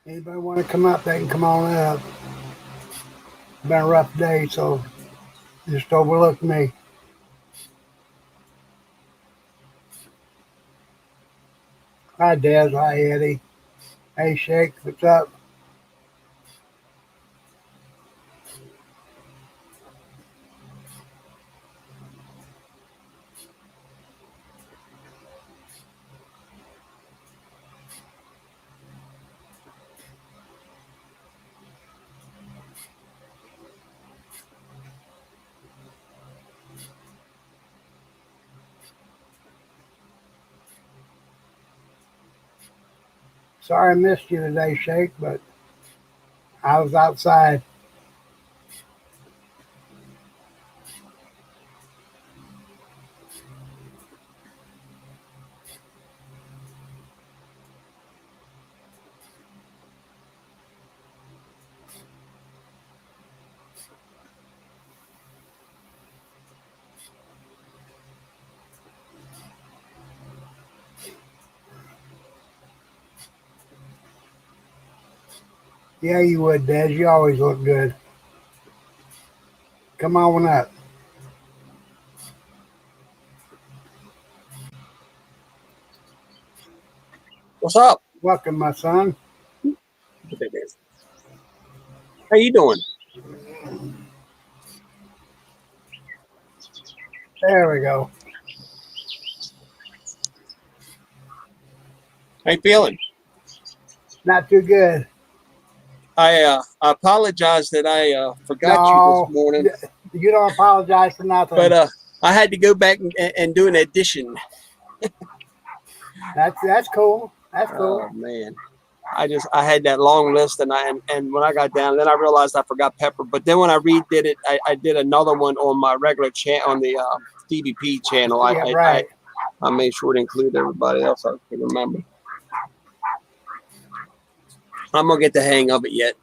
Anybody want to come up, they can come on up. Been a rough day, so just overlook me. Hi, Des. Hi, Eddie. Hey, Shake. What's up? Sorry I missed you today, Shake, but I was outside. Yeah, you would, Des. You always look good. Come on up. What's up? Welcome, my son. How you doing? There we go. How you feeling? Not too good. I apologize that I forgot you this No, morning, you don't apologize for nothing. but I had to go back and do an addition. That's cool. That's Oh cool. man, I had that long list, and when I got down, then I realized I forgot Pepper. But then when I redid it, I did another one on my regular channel on the DBP channel. Yeah, right. I made sure to include everybody else I could remember. I'm gonna get the hang of it yet.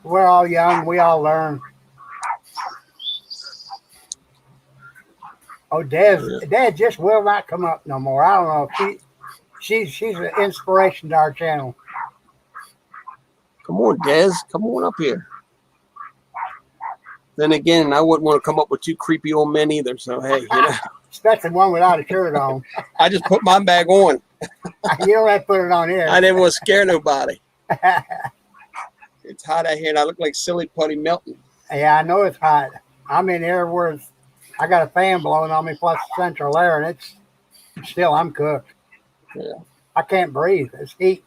We're all young. We all learn. Oh, Dad just will not come up no more. I don't know. She's an inspiration to our channel. Come on, Des, come on up here. Then again, I wouldn't want to come up with two creepy old men either. So hey, Especially one without a shirt on. I just put my bag on. You don't have to put it on here. I didn't want to scare nobody. It's hot out here, and I look like silly putty melting. Yeah, I know it's hot. I'm in here where I got a fan blowing on me plus central air, and it's still I'm cooked. Yeah. I can't breathe. It's heat.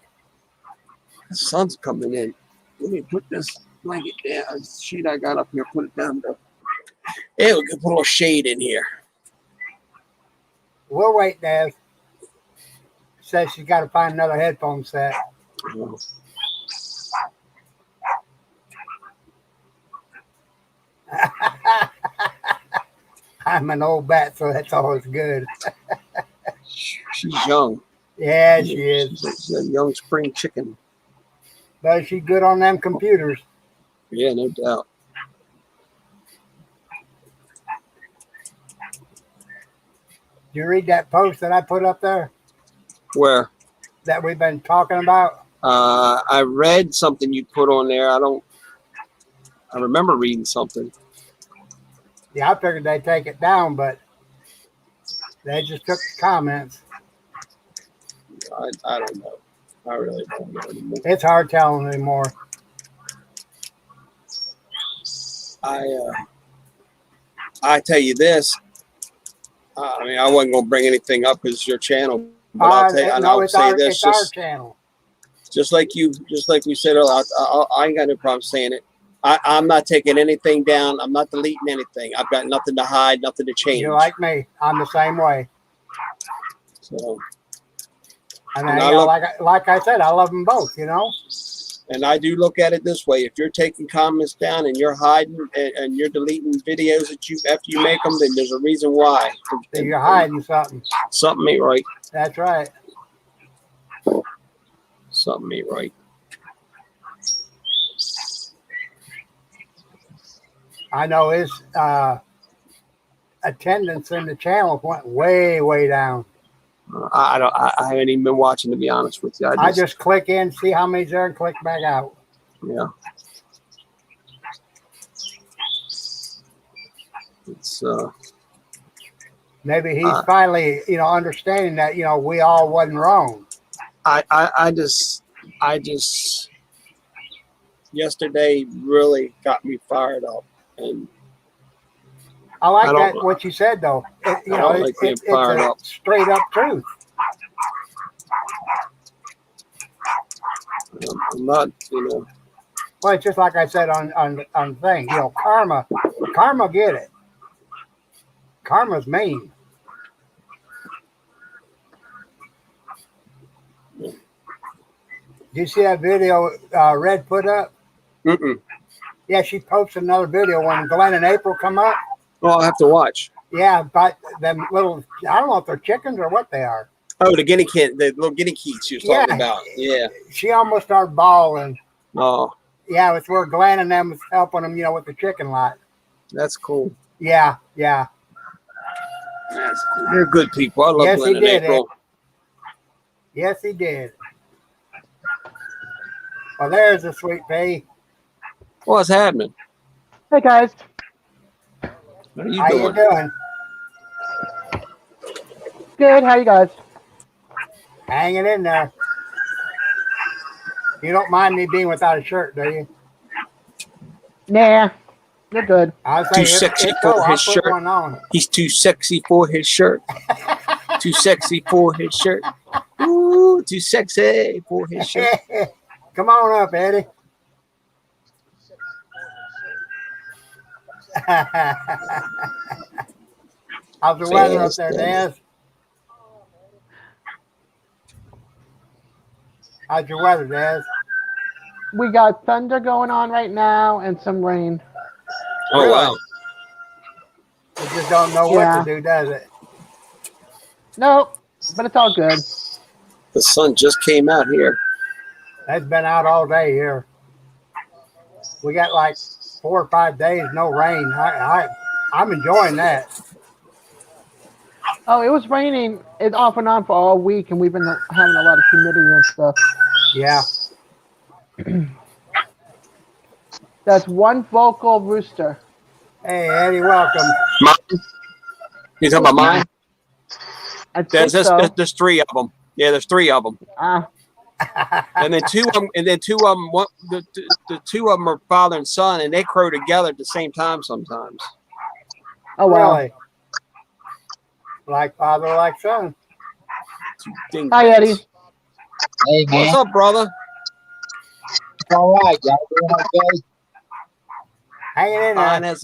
The sun's coming in. Let me put this blanket down. Sheet I got up here, put it down there. Yeah, we can put a little shade in here. We'll wait, Dad. Says she's got to find another headphone set. I'm an old bat, so that's always good. She's young. Yeah, she is. She's a young spring chicken. But she's good on them computers. Yeah, no doubt. Did you read that post that I put up there? Where? That we've been talking about? I read something you put on there. I remember reading something. Yeah, I figured they'd take it down, but they just took the comments. I don't know. I really don't know anymore. It's hard telling anymore. I tell you this. I mean, I wasn't going to bring anything up because it's your channel. But I'll tell you, and I'll say this: it's our channel. Just like we said earlier, I ain't got no problem saying it. I'm not taking anything down. I'm not deleting anything. I've got nothing to hide, nothing to change. You're like me. I'm the same way. So, and like I said, I love them both. And I do look at it this way: if you're taking comments down and you're hiding and you're deleting videos that after you make them, then there's a reason why. So you're hiding something. Something ain't right. That's right. Something ain't right. I know his attendance in the channel went way, way down. I don't. I haven't even been watching, to be honest with you. I just click in, see how many's there, and click back out. Yeah. It's Maybe he's finally, understanding that, we all wasn't wrong. I just yesterday really got me fired up, and I like that what you said though. It's a straight up truth. I'm not, Well, it's just like I said on thing. Karma get it. Karma's mean. Did you see that video Red put up? Mm-mm. Yeah, she posted another video when Glenn and April come up. Well, I'll have to watch. Yeah, but them little, I don't know if they're chickens or what they are. Oh, the little guinea keys she was talking about. Yeah. She almost started bawling. Oh. Yeah, it's where Glenn and them was helping them, with the chicken lot. That's cool. Yeah. They're good people. I love Glenn and April. Yes, he did. Well, there's a sweet pea. What's happening? Hey, guys. What are you How doing? you doing? Good. How you guys? Hanging in there. You don't mind me being without a shirt, do you? Nah. You're good. I was Too sexy for his shirt. He's too sexy for his shirt. Too sexy for his shirt. Ooh, too sexy for his shirt. Come on up, Eddie. How's the weather up there, Daz? How's your weather, Daz? We got thunder going on right now and some rain. Oh, wow. You just don't know what to do, does it? Nope, but it's all good. The sun just came out here. It's been out all day here. We got like 4 or 5 days, no rain. I'm enjoying that. Oh, it was raining. It's off and on for all week, and we've been having a lot of humidity and stuff. Yeah. That's one vocal rooster. Hey, Eddie, welcome. Mine? You talking about mine? I think so. There's 3 of them. Yeah, there's 3 of them. And then 2 of them. And then 2 of them. The 2 of them are father and son, and they crow together at the same time sometimes. Oh wow! Really? Like father, like son. Hi, Eddie. Hey, man. What's up, brother? All right, y'all doing okay? Hanging in there.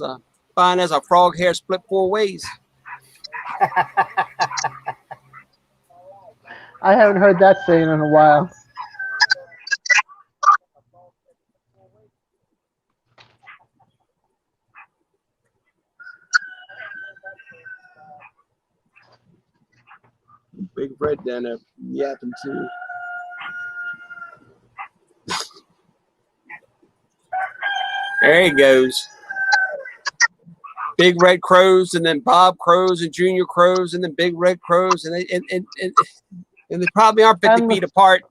Fine as a frog hair split 4 ways. I haven't heard that saying in a while. Big Red down there yapping too. There he goes. Big Red crows, and then Bob crows, and Junior crows, and then Big Red crows, and they probably aren't 50 feet apart.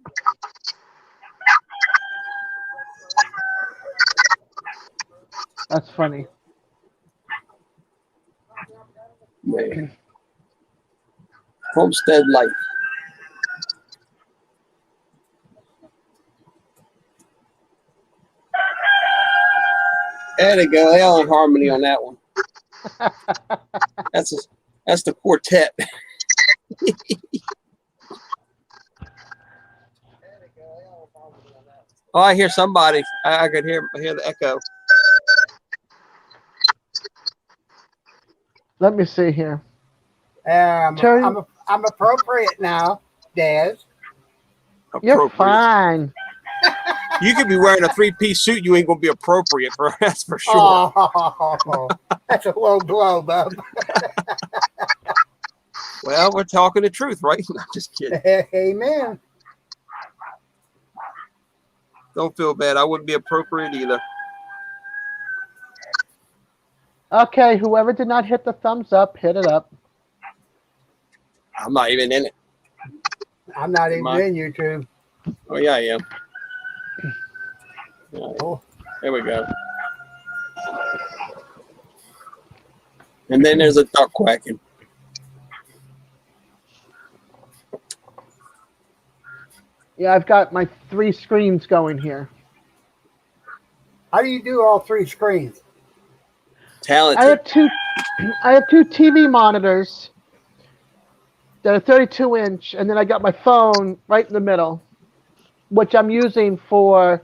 That's funny. Man. Homestead life. There they go. They all in harmony on that one. That's the quartet. Oh, I hear somebody. I could hear the echo. Let me see here. I'm appropriate now, Daz. You're fine. You could be wearing a 3-piece suit. You ain't gonna be appropriate for that's for sure. Oh, that's a low blow, bub. Well, we're talking the truth, right? I'm just kidding. Amen. Don't feel bad. I wouldn't be appropriate either. Okay, whoever did not hit the thumbs up, hit it up. I'm not even in it. I'm not even Mine. in YouTube. Oh yeah, I am. Yeah, Oh, there we go. And then there's a duck quacking. Yeah, I've got my 3 screens going here. how do you do all 3 screens? Talented. I have two. I have 2 TV monitors that are 32-inch, and then I got my phone right in the middle, which I'm using for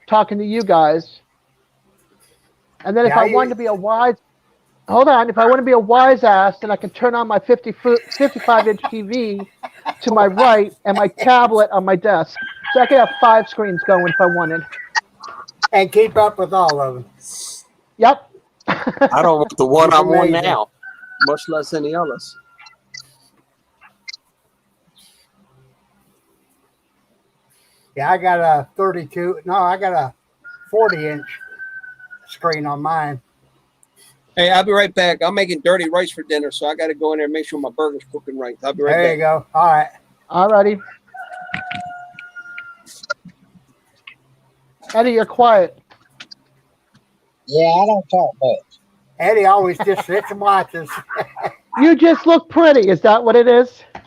talking to you guys. And then if Yeah, I wanted to be a wise, hold on, if I want to be a wise ass, then I can turn on my 55-inch TV to my right and my tablet on my desk. So I could have 5 screens going if I wanted. And keep up with all of them. Yep. I don't want the one It's I'm on amazing. now, much less any others. Yeah, I got a 32. No, I got a 40-inch screen on mine. Hey, I'll be right back. I'm making dirty rice for dinner, so I got to go in there and make sure my burger's cooking right. I'll be right There back. you go. All right. Alrighty. Eddie, you're quiet. Yeah, I don't talk much. Eddie always just sits and watches. You just look pretty. Is that what it is? I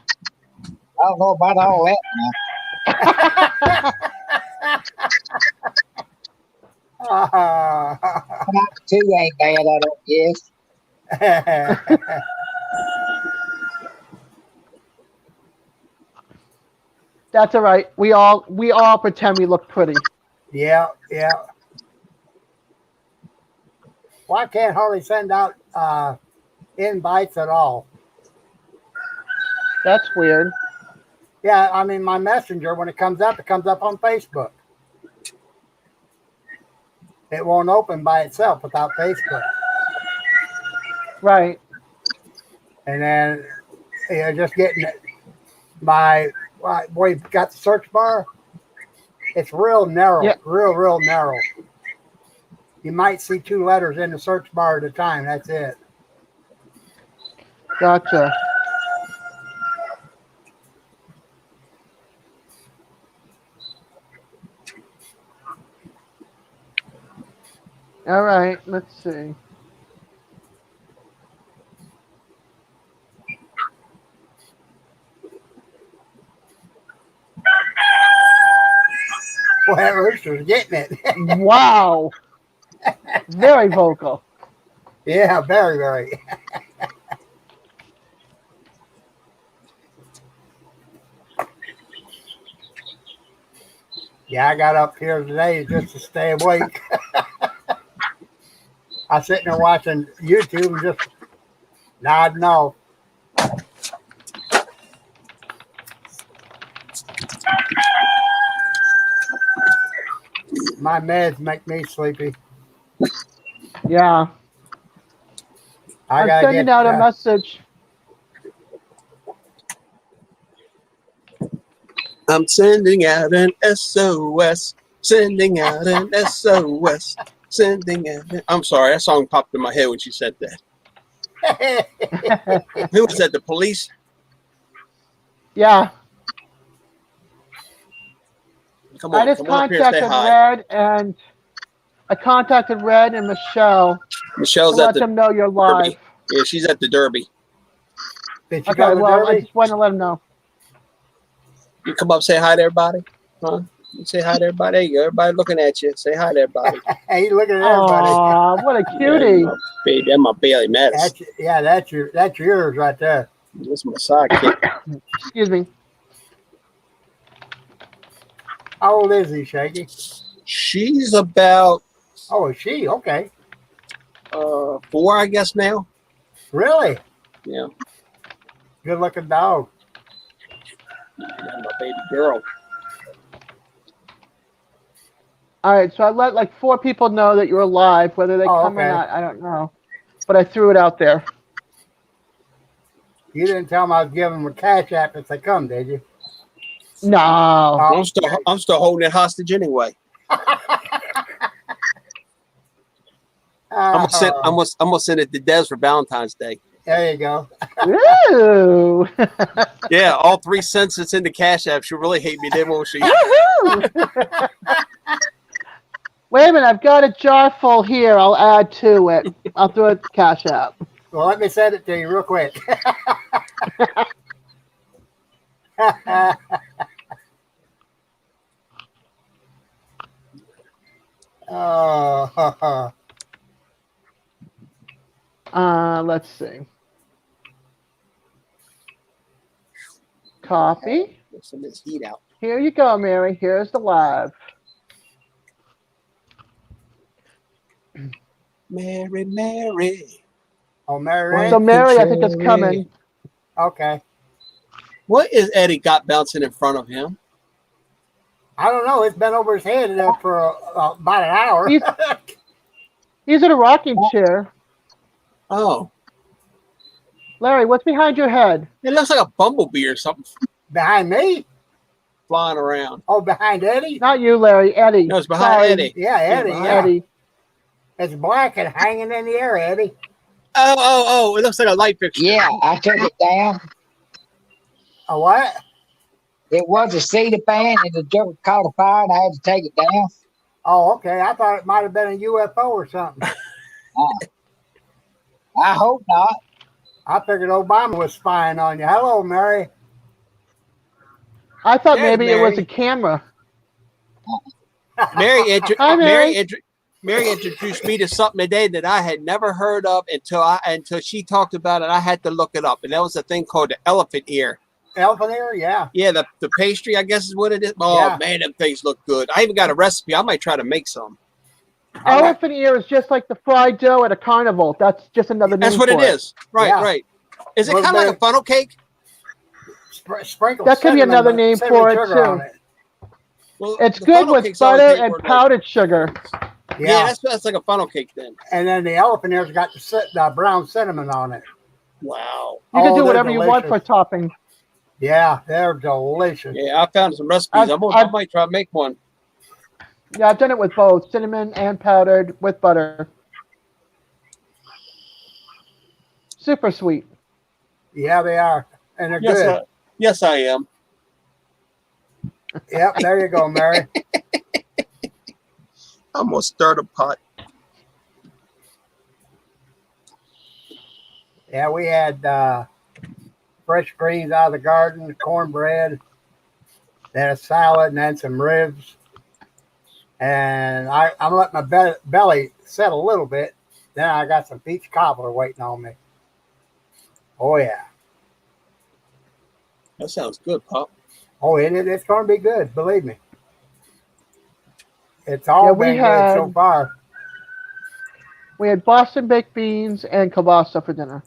don't know about all that now. 2 ain't bad, I don't guess. That's all right. We all pretend we look pretty. Yeah, yeah. Well, I can't hardly send out invites at all. That's weird. Yeah, I mean, my messenger, when it comes up on Facebook. It won't open by itself without Facebook. Right. And then you're just getting it by, boy, you've got the search bar. It's real narrow, Yeah. real narrow. You might see 2 letters in the search bar at a time. That's it. Gotcha. All right. Let's see. Well, that rooster's getting it. Wow. Very vocal. Yeah, very. Yeah, I got up here today just to stay awake. I was sitting there watching YouTube and just nodding off. My meds make me sleepy. Yeah. I I'm gotta sending get out a message. I'm sending out an SOS. Sending out an SOS. Sending out an... I'm sorry, that song popped in my head when she said that. Who was that? The police? Yeah. Come I on, just come on up here and say contacted hi. Red and I contacted Red and Michelle to Michelle's at let the them know you're live. Derby. Yeah, she's at the Derby. Did you Okay, go to well, I Derby? just wanted to let them know. You come up, say hi to everybody. Huh? You say hi to everybody. There you go. Everybody looking at you. Say hi to everybody. Hey, look at everybody. Aw, what a cutie. That's my Bailey Mattis. That's yours right there. That's my sidekick. Excuse me. How old is he, Shaky? She's about Oh, is she? Okay. 4, I guess now. Really? Yeah, Good looking dog. that's my baby girl. All right, so I let like 4 people know that you were live. Whether they Oh, come or okay. not, I don't know. But I threw it out there. You didn't tell them I was giving them a cash app if they come, did you? No. I'm still holding it hostage anyway. I'm gonna send it to Des for Valentine's Day. There you go. Woo! Yeah, all 3 cents that's in the Cash App. She'll really hate me then, won't she? Woohoo! Wait a minute, I've got a jar full here. I'll add to it. I'll throw it Cash App. Well, let me send it to you real quick. Oh, Let's see. Copy. Get some of this heat out. Here you go, Mary. Here's the live. Mary, Mary. oh, Mary. So Mary, I think is coming. Okay. What is Eddie got bouncing in front of him? I don't know. It's been over his head for about an hour. He's in a rocking chair. Oh, Larry, what's behind your head? it looks like a bumblebee or something Behind me? flying around. Oh, behind Eddie? Not you, Larry. Eddie. No, it's behind Sorry. Eddie. Yeah, Eddie. behind Yeah. Eddie. It's black and hanging in the air, Eddie. Oh, it looks like a light fixture. Yeah, I took it down. A what? It was a cedar fan and the joke caught a fire and I had to take it down. Oh, okay. I thought it might have been a UFO or something. I hope not. I figured Obama was spying on you. Hello, Mary. I thought There's maybe it was Mary. a camera. Hi, Mary. Mary introduced me to something today that I had never heard of until she talked about it. I had to look it up, and that was a thing called the elephant ear. Elephant ear? Yeah. Yeah, the pastry, I guess is what it is. Oh Yeah. man, them things look good. I even got a recipe. I might try to make some. Elephant ear is just like the fried dough at a carnival. That's just another name That's what for it is. Right, Yeah. right. Is it Well, kind of like a funnel cake? Sprinkle That could be cinnamon- another name cinnamon for it, sugar too. on it. Well, It's the good funnel with cakes always butter take and word like- powdered sugar. Yeah, that's like a funnel cake then. And then the elephant ear's got the brown cinnamon on it. Wow. You can Oh, do they're whatever you want for delicious. topping. Yeah, they're delicious. Yeah, I found some recipes. I might try to make one. Yeah, I've done it with both cinnamon and powdered with butter. Super sweet. Yeah, they are. And they're good. Yes, I am. Yep, there you go, Mary. I'm gonna start a pot. Yeah, we had fresh greens out of the garden, cornbread, then a salad, and then some ribs. And I'm letting my belly set a little bit. Then I got some peach cobbler waiting on me. Oh, yeah. That sounds good, Pop. Oh, it's going to be good, believe me. It's all Yeah, we been had- good so far. We had Boston baked beans and kielbasa for dinner.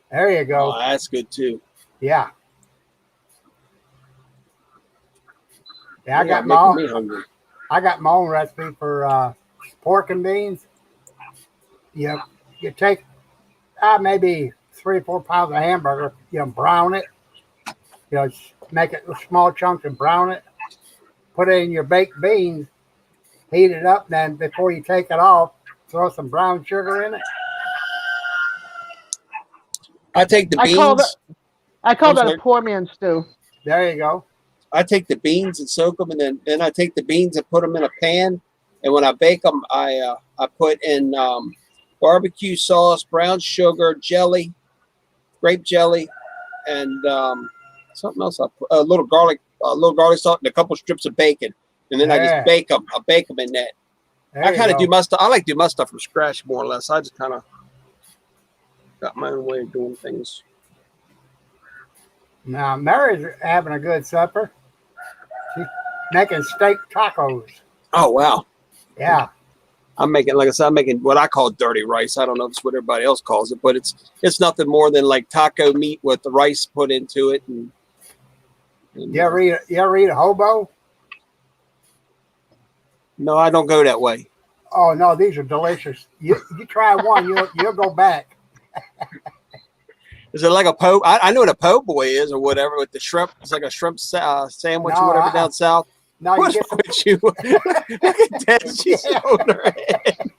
There you go. Oh, that's good too. Yeah. Yeah, Making me hungry. I got my own recipe for pork and beans. You take maybe 3 or 4 pounds of hamburger. Brown it. Make it small chunks and brown it. Put it in your baked beans. Heat it up. Then before you take it off, throw some brown sugar in it. I take the I call beans. that sorry. a poor man's stew. There you go. I take the beans and soak them, and then I take the beans and put them in a pan. And when I bake them, I put in barbecue sauce, brown sugar, jelly, grape jelly, and something else. I put a little garlic salt, and a couple strips of bacon, and then I Yeah. just bake them. I bake them in that. There I you kind of go. do my stuff. I like to do my stuff from scratch more or less. I just kind of got my own way of doing things. Now, Mary's having a good supper. She's making steak tacos. Oh wow! Yeah. I'm making, like I said, I'm making what I call dirty rice. I don't know if it's what everybody else calls it, but it's nothing more than like taco meat with the rice put into it. And You ever eat a hobo? no, I don't go that way. Oh no, these are delicious. You try one, you'll go back. Is it like a po? I know what a po' boy is or whatever with the shrimp. It's like a shrimp sandwich No, or whatever down south. No, you What's get wrong with you? Look at that. She's Yeah. holding her head.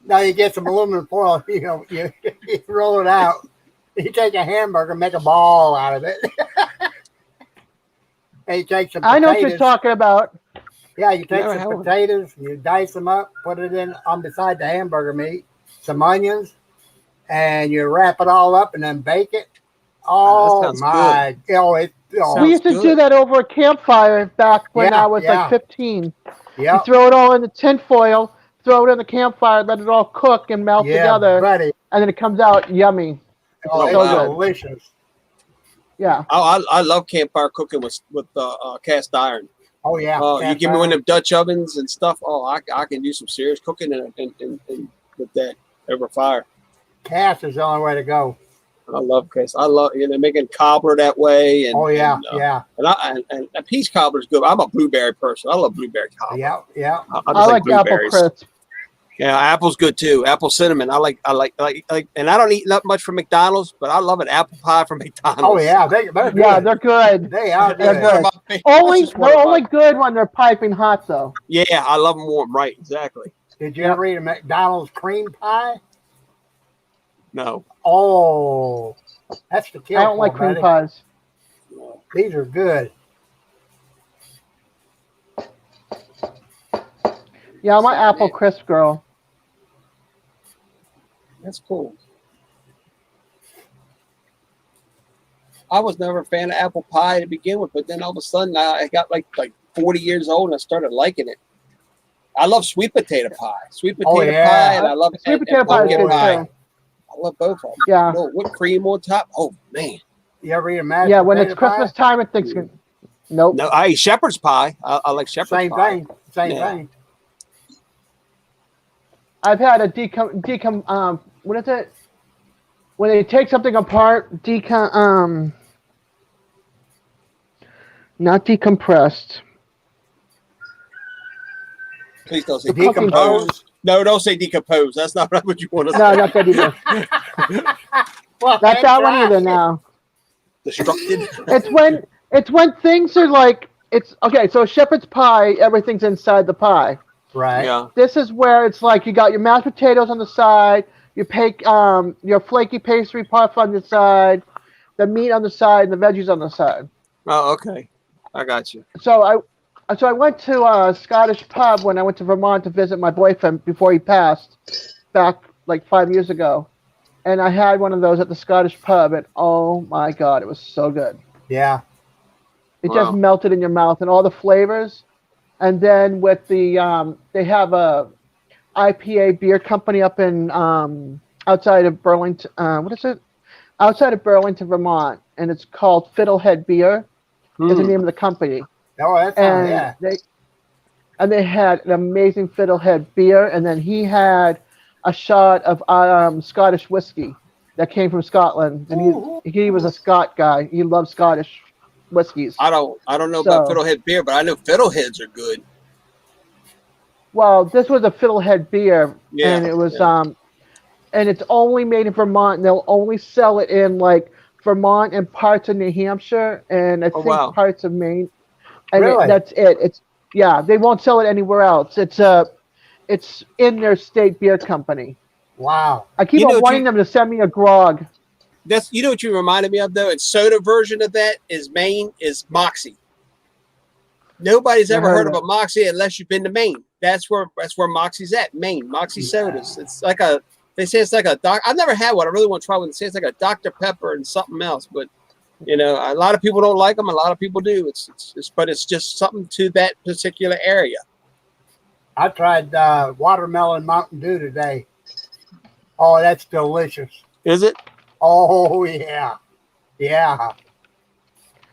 Now you get some aluminum foil. You roll it out. You take a hamburger, make a ball out of it. And you take some potatoes. I know what you're talking about. Yeah, you take Never some had one. potatoes, you dice them up, put it in on beside the hamburger meat, some onions, and you wrap it all up and then bake it. Oh sounds my! Oh, it. Oh, We Sounds used to good. do that over a campfire back when Yeah, I was yeah. like 15. yeah, You throw it all in the tin foil, throw it in the campfire, let it all cook and melt yeah, together, buddy. and then it comes out yummy. Oh, Oh, it's wow. delicious. Yeah. I love campfire cooking with cast iron. Oh yeah. Oh, you cast give me one iron. of them Dutch ovens and stuff. Oh, I can do some serious cooking and with that over fire. Cast is the only way to go. I love cast. I love making cobbler that way. And, Oh yeah, and, yeah, and peach cobbler is good. I'm a blueberry person. I love blueberry cobbler. yeah, yeah. I I just like apple blueberries. crisp. Yeah, apple's good too. Apple cinnamon. I like, and I don't eat that much from McDonald's, but I love an apple pie from McDonald's. Oh yeah, they're good. Yeah, they're good. They are They're good. good. One of my fa- Only that's just one they're of my- only good when they're piping hot though. Yeah, I love them warm. Right, exactly. Did you ever eat a McDonald's cream pie? No. Oh, that's the kill. I don't like cream pies. These are good. Yeah, I'm an apple crisp girl. That's cool. I was never a fan of apple pie to begin with, but then all of a sudden I got like 40 years old and I started liking it. I love sweet potato pie. Sweet potato Oh, yeah. pie, and I love Sweet potato pie is pumpkin good pie. too. I love both of them. Yeah. Oh, whipped cream on top. Oh man. You ever eat a mashed Yeah, when it's potato pie? Christmas time and Thanksgiving. Nope. No, I eat shepherd's pie. I like shepherd's Same pie. thing. Same Yeah. thing. I've had a what is it? When they take something apart, not decompressed. Please don't say Cooking decompose. No, don't say decompose. That's not what you want to say. No, not that either. Well, Not that one right. either now. Destructed. It's when things are like it's okay, so shepherd's pie, everything's inside the pie. Right. Yeah. This is where it's like you got your mashed potatoes on the side, your flaky pastry puff on the side, the meat on the side, and the veggies on the side. Oh, okay. I got you. So I went to a Scottish pub when I went to Vermont to visit my boyfriend before he passed, back like 5 years ago, and I had one of those at the Scottish pub, and oh my god, it was so good. Yeah. It Wow. just melted in your mouth and all the flavors. And then with the they have a IPA beer company up in outside of Burlington. What is it? Outside of Burlington, Vermont, and it's called Fiddlehead Beer. Is the name of the company. Oh, that's And they had an amazing Fiddlehead beer, and then he had a shot of Scottish whiskey that came from Scotland, and he was a Scot guy. He loved Scottish whiskeys. I don't know about So- fiddlehead beer, but I know fiddleheads are good. Well, this was a Fiddlehead beer, Yeah, and it was yeah. and it's only made in Vermont. And they'll only sell it in like Vermont and parts of New Hampshire, and I think wow. parts of Maine. And Really? that's it. They won't sell it anywhere else. It's in their state beer company. Wow. I keep You know, on wanting them to send me a grog. That's what you reminded me of though. And soda version of that is Maine is Moxie. Nobody's ever Never heard heard of a Moxie unless you've been to Maine. That's where Moxie's at. Maine, Moxie sodas. It's like they say it's like a doc. I've never had one. I really want to try one. They say it's like a Dr. Pepper and something else, but a lot of people don't like them. A lot of people do. But it's just something to that particular area. I tried watermelon Mountain Dew today. Oh, that's delicious. Is it? Oh yeah, yeah.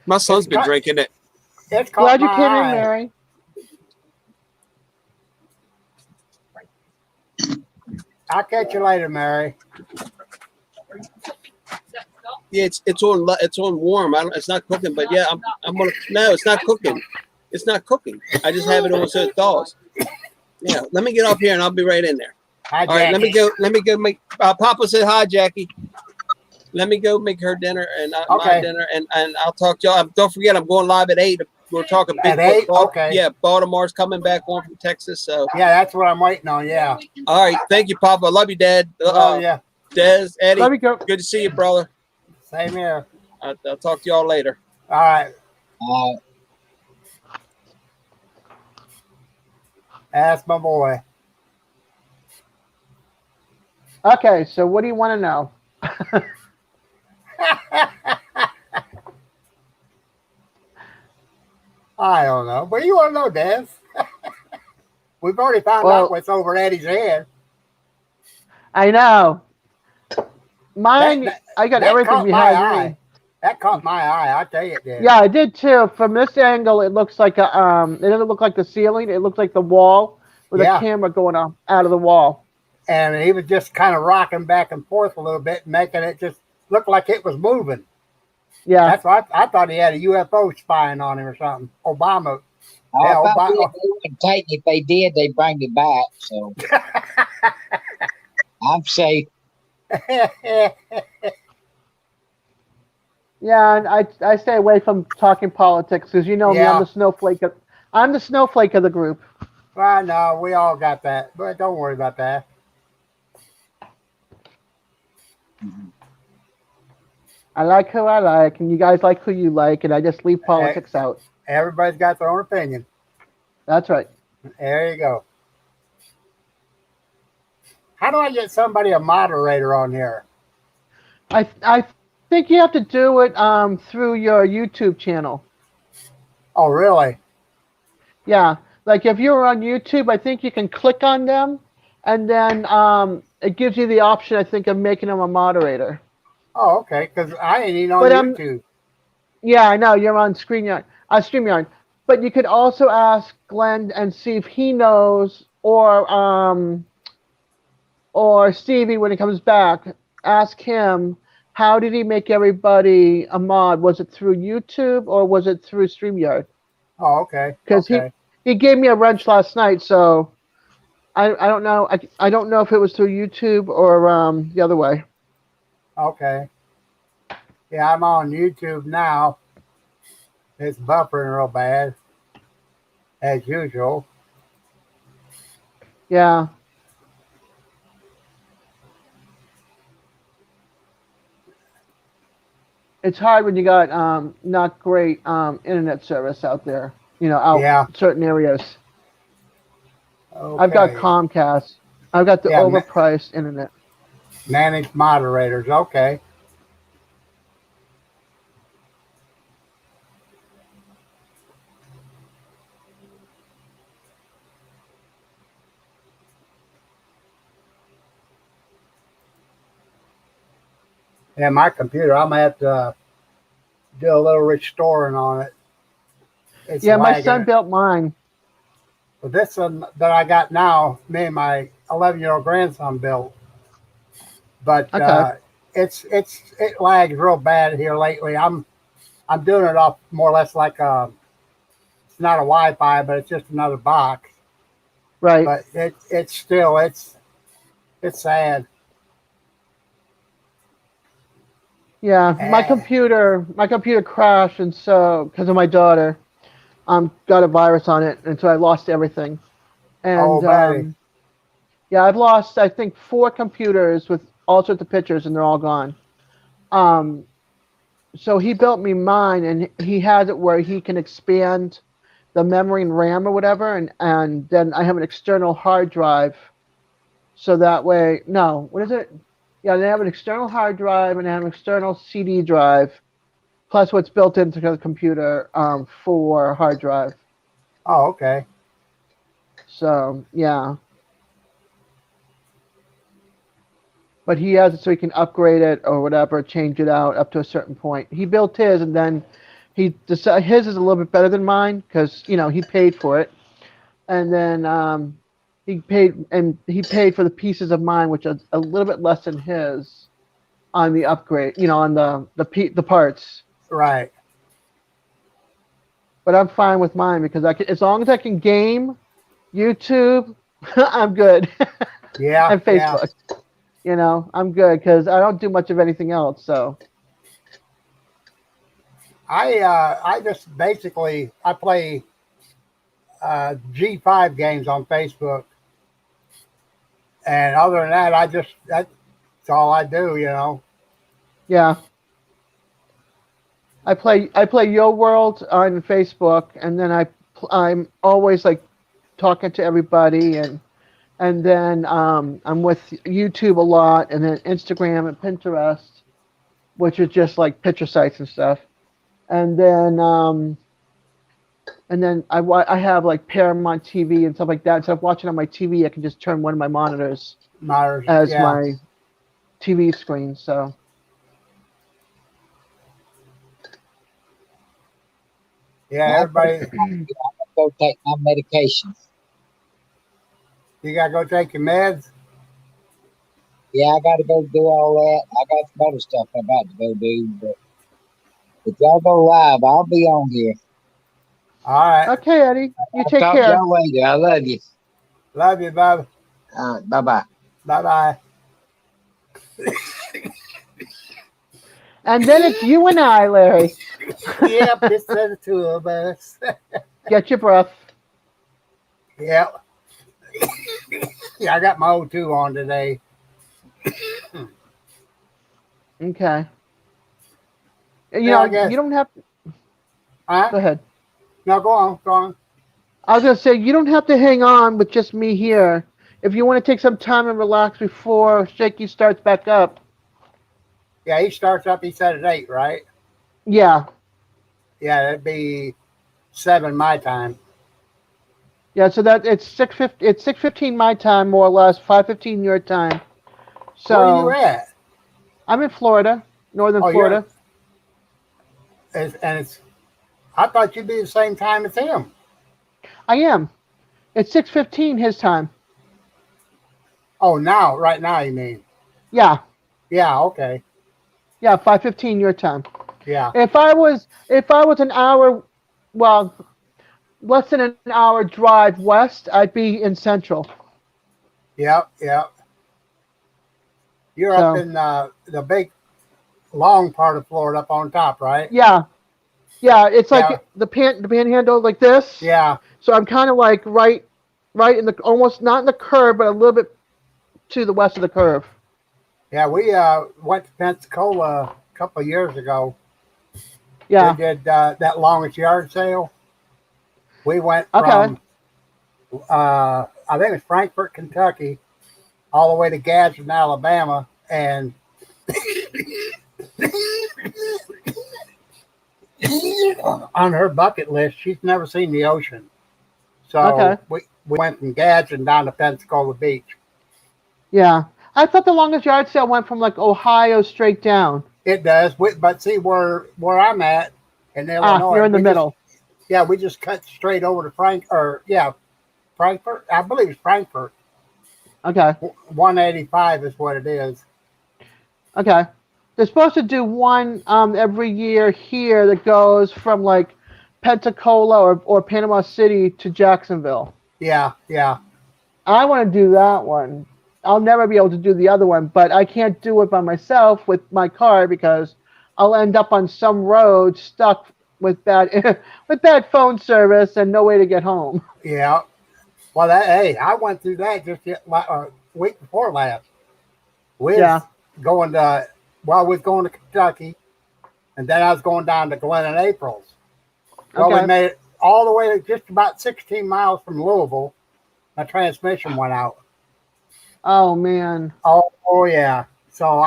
My son's been drinking it. It's called Glad you came in, Mary. I'll catch you later, Mary. Yeah, it's on warm. It's not cooking, but yeah, I'm gonna. No, it's not cooking. It's not cooking. I just have it on so it thaws. Yeah, let me get off here and I'll be right in there. Hi, All right, let me Jackie. go. Let me go make. Papa said hi, Jackie. Let me go make her dinner and my Okay. dinner, and I'll talk to y'all. Don't forget, I'm going live at 8 we're talking At big. 8? Okay. Yeah, Baltimore's coming back on from Texas. So Yeah, that's what I'm waiting on. Yeah. all right, thank you, Papa. I love you, Dad. Oh, yeah. Des, Eddie, Let me go. good to see you, brother. Same here. I'll talk to y'all later. All right. Ask my boy. Okay, so what do you want to know? I don't know. What do you want to know, Des? We've already found out what's over Eddie's head. I know. Mine, That- I got that everything caught my behind eye. me. That caught my eye. I tell you it did. Yeah, I did too. From this angle, it looks like a it doesn't look like the ceiling. It looks like the wall with Yeah. a camera going out of the wall. And he was just kind of rocking back and forth a little bit, making it just look like it was moving. Yeah. That's why I thought he had a UFO spying on him or something. Obama. Yeah, If I Obama. did, they wouldn't take me. If they did, they'd bring me back. So I'm safe. Yeah, and I stay away from talking politics because you know me, Yeah. I'm the snowflake. I'm the snowflake of the group. Well, no, we all got that, but don't worry about that. I like who I like, and you guys like who you like, and I just leave politics out. Everybody's got their own opinion. That's right. There you go. How do I get somebody a moderator on here? I think you have to do it through your YouTube channel. Oh, really? Yeah, like if you're on YouTube, I think you can click on them, and then it gives you the option, I think, of making them a moderator. Oh, okay. Because I ain't even on But, YouTube. Yeah, I know you're on StreamYard, but you could also ask Glenn and see if he knows, or Stevie when he comes back. Ask him, how did he make everybody a mod? Was it through YouTube or was it through StreamYard? Oh, okay. Because Okay. he gave me a wrench last night, so I don't know. I don't know if it was through YouTube or the other way. Okay. Yeah, I'm on YouTube now. It's buffering real bad, as usual. Yeah. It's hard when you got not great internet service out there. You know, out Yeah. certain areas. Okay. I've got Comcast. I've got the Yeah, overpriced internet. Managed moderators. Okay. Yeah, my computer, I'm gonna have to do a little restoring on it. It's Yeah, my lagging. son built mine. But this one that I got now, me and my 11-year-old grandson built. But Okay. it lags real bad here lately. I'm doing it off more or less like it's not a Wi-Fi, but it's just another box. Right. But it's still it's sad. Yeah, my computer crashed, and so because of my daughter, got a virus on it, and so I lost everything. And Oh, buddy. yeah, I've lost I think 4 computers with all sorts of pictures, and they're all gone. So he built me mine, and he has it where he can expand the memory and RAM or whatever, and then I have an external hard drive. So that way, no, what is it? Yeah, they have an external hard drive and they have an external CD drive, plus what's built into the computer for hard drive. Oh, okay. So yeah, but he has it so he can upgrade it or whatever, change it out up to a certain point. He built his, and then he decided his is a little bit better than mine because he paid for it, and then he paid for the pieces of mine, which are a little bit less than his on the upgrade, on the parts. Right. But I'm fine with mine because as long as I can game, YouTube, I'm good. Yeah. And Facebook, I'm good because I don't do much of anything else. So I just basically I play G5 games on Facebook, and other than that, that's all I do. Yeah. I play Yo World on Facebook, and then I'm always like talking to everybody, and then I'm with YouTube a lot, and then Instagram and Pinterest, which is just like picture sites and stuff. And then I have like Paramount TV and stuff like that. Instead of watching on my TV, I can just turn one of my monitors as Yeah, my TV screen. So yeah. Well, Everybody, go take my medications. you gotta go take your meds. Yeah, I got to go do all that. I got some other stuff I'm about to go do, but if y'all go live, I'll be on here. All right. okay, Eddie, you I'll take talk to care. y'all later. I love you. Love you, bub. All right, bye-bye. Bye bye. And then it's you and I, Larry. Yep, just the two of us. Get your breath. Yep. Yeah, I got my O2 on today. Okay. You Yeah, know, I guess. you don't have. Go Huh? ahead. No, go on. Go on. I was gonna say you don't have to hang on with just me here. If you want to take some time and relax before Shaky starts back up. Yeah, he starts up. He said at 8, right? Yeah. Yeah, that'd be 7 my time. Yeah. So that it's 6:50. It's 6:15 my time, more or less. 5:15 your time. Where are So you at? I'm in Florida, northern Oh, Florida. It's. I thought you'd be the same time as him. I am. It's 6:15 his time. Oh, right now, you mean? Yeah. Yeah. Okay. Yeah. 5:15 your time. Yeah. If I was an hour, well, less than an hour drive west, I'd be in Central. Yep. Yep. You're So, up in the big, long part of Florida, up on top, right? yeah, it's like Yeah. the panhandle like this. Yeah. So I'm kind of like right in the almost not in the curve, but a little bit to the west of the curve. Yeah. We went to Pensacola a couple of years ago. Yeah. We did that longest yard sale. We went Okay. from I think it was Frankfort, Kentucky, all the way to Gadsden, Alabama, and on her bucket list, she's never seen the ocean. So Okay. we went from Gadsden down to Pensacola Beach. Yeah. I thought the longest yard sale went from like Ohio straight down. It does, but see where I'm at in Illinois. You're in the we middle. we just cut straight over to Frankfort. I believe it's Frankfort. Okay. 185 is what it is. Okay. They're supposed to do one every year here that goes from like Pensacola or Panama City to Jacksonville. Yeah. I want to do that one. I'll never be able to do the other one, but I can't do it by myself with my car because I'll end up on some road stuck with bad phone service and no way to get home. Yeah. Well, I went through that just week before last. We was going to Kentucky, and then I was going down to Glen and April's. Well, Okay. we made it all the way to just about 16 miles from Louisville. My transmission went out. Oh man. Oh yeah. So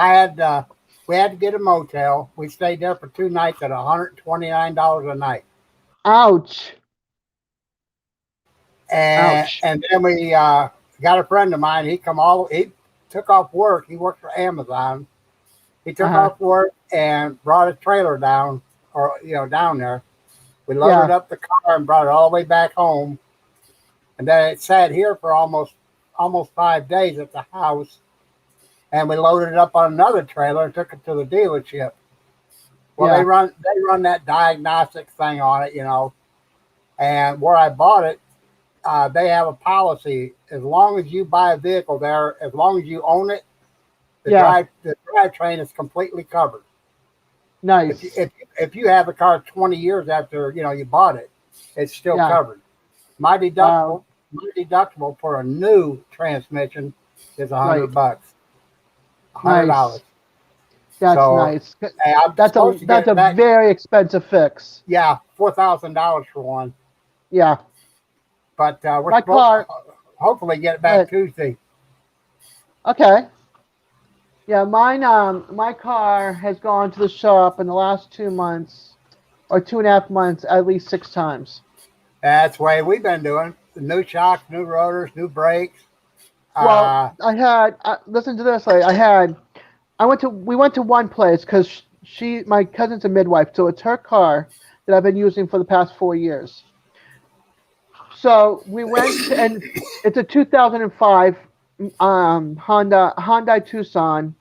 we had to get a motel. We stayed there for 2 nights at $129 a night. Ouch. And Ouch. and then we got a friend of mine. He took off work. He worked for Amazon. He took off work and brought a trailer down there. We loaded up the car and brought it all the way back home. And then it sat here for almost 5 days at the house. And we loaded it up on another trailer and took it to the dealership. Well, they run that diagnostic thing on it, And where I bought it, they have a policy. As long as you buy a vehicle there, as long as you own it, the drivetrain is completely covered. Nice. If you have the car 20 years after you bought it, it's still Yeah. covered. My Wow. deductible for a new transmission is Right. $100. $100. Nice. That's So nice. hey, I'm That's a supposed to get that's it a back. very expensive fix. Yeah, $4,000 for one. Yeah. But we're My supposed car. hopefully get it Go back ahead. Tuesday. Okay. Yeah, mine. My car has gone to the shop in the last 2 months or 2.5 months at least 6 times. That's the way we've been doing. The new shocks, new rotors, new brakes. Well, I had. Listen to this. We went to one place because my cousin's a midwife, so it's her car that I've been using for the past 4 years. So we went, and it's a 2005 Hyundai Tucson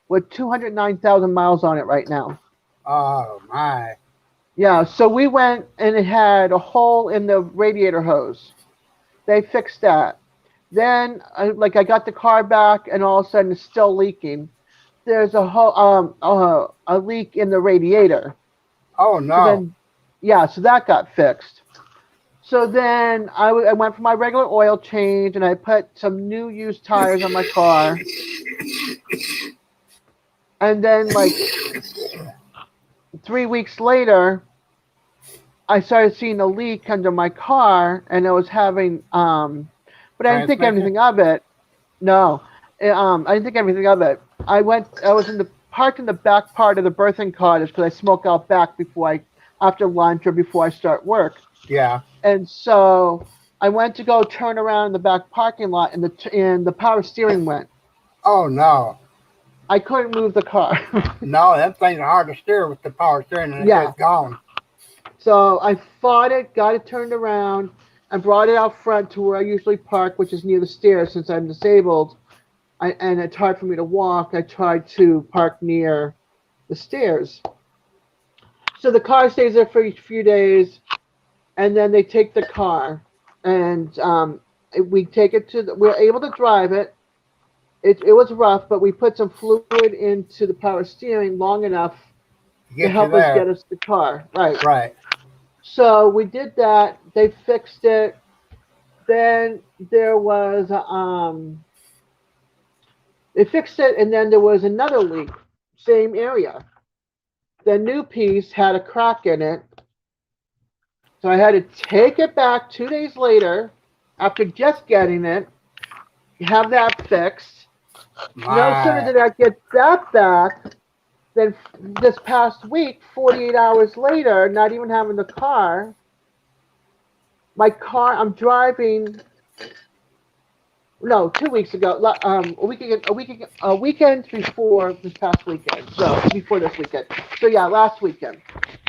with 209,000 miles on it right now. Oh my! Yeah, so we went and it had a hole in the radiator hose. They fixed that. Then, I got the car back, and all of a sudden it's still leaking. There's a leak in the radiator. Oh So no! then, yeah, so that got fixed. So then I went for my regular oil change, and I put some new used tires on my car. And then, like 3 weeks later, I started seeing a leak under my car, and I was having but I didn't think Transmission? anything of it. No, I didn't think anything of it. I was parked in the back part of the birthing cottage because I smoke out back after lunch or before I start work. Yeah. And so I went to go turn around in the back parking lot, and the power steering went. Oh no! I couldn't move the car. No, that thing's hard to steer with the power steering, and Yeah. it's gone. So I fought it, got it turned around, and brought it out front to where I usually park, which is near the stairs since I'm disabled. And it's hard for me to walk. I tried to park near the stairs. So the car stays there for a few days, and then they take the car, and we take it we're able to drive it. It was rough, but we put some fluid into the power steering long enough To to get you help us there. get us the car. Right. Right. So we did that. They fixed it. Then there was they fixed it, and then there was another leak, same area. The new piece had a crack in it, so I had to take it back 2 days later after just getting it, have that fixed. No sooner My. did I get that back than this past week, 48 hours later, not even having the car, I'm driving. No, 2 weeks ago. A weekend before this past weekend. So before this weekend. So yeah, last weekend.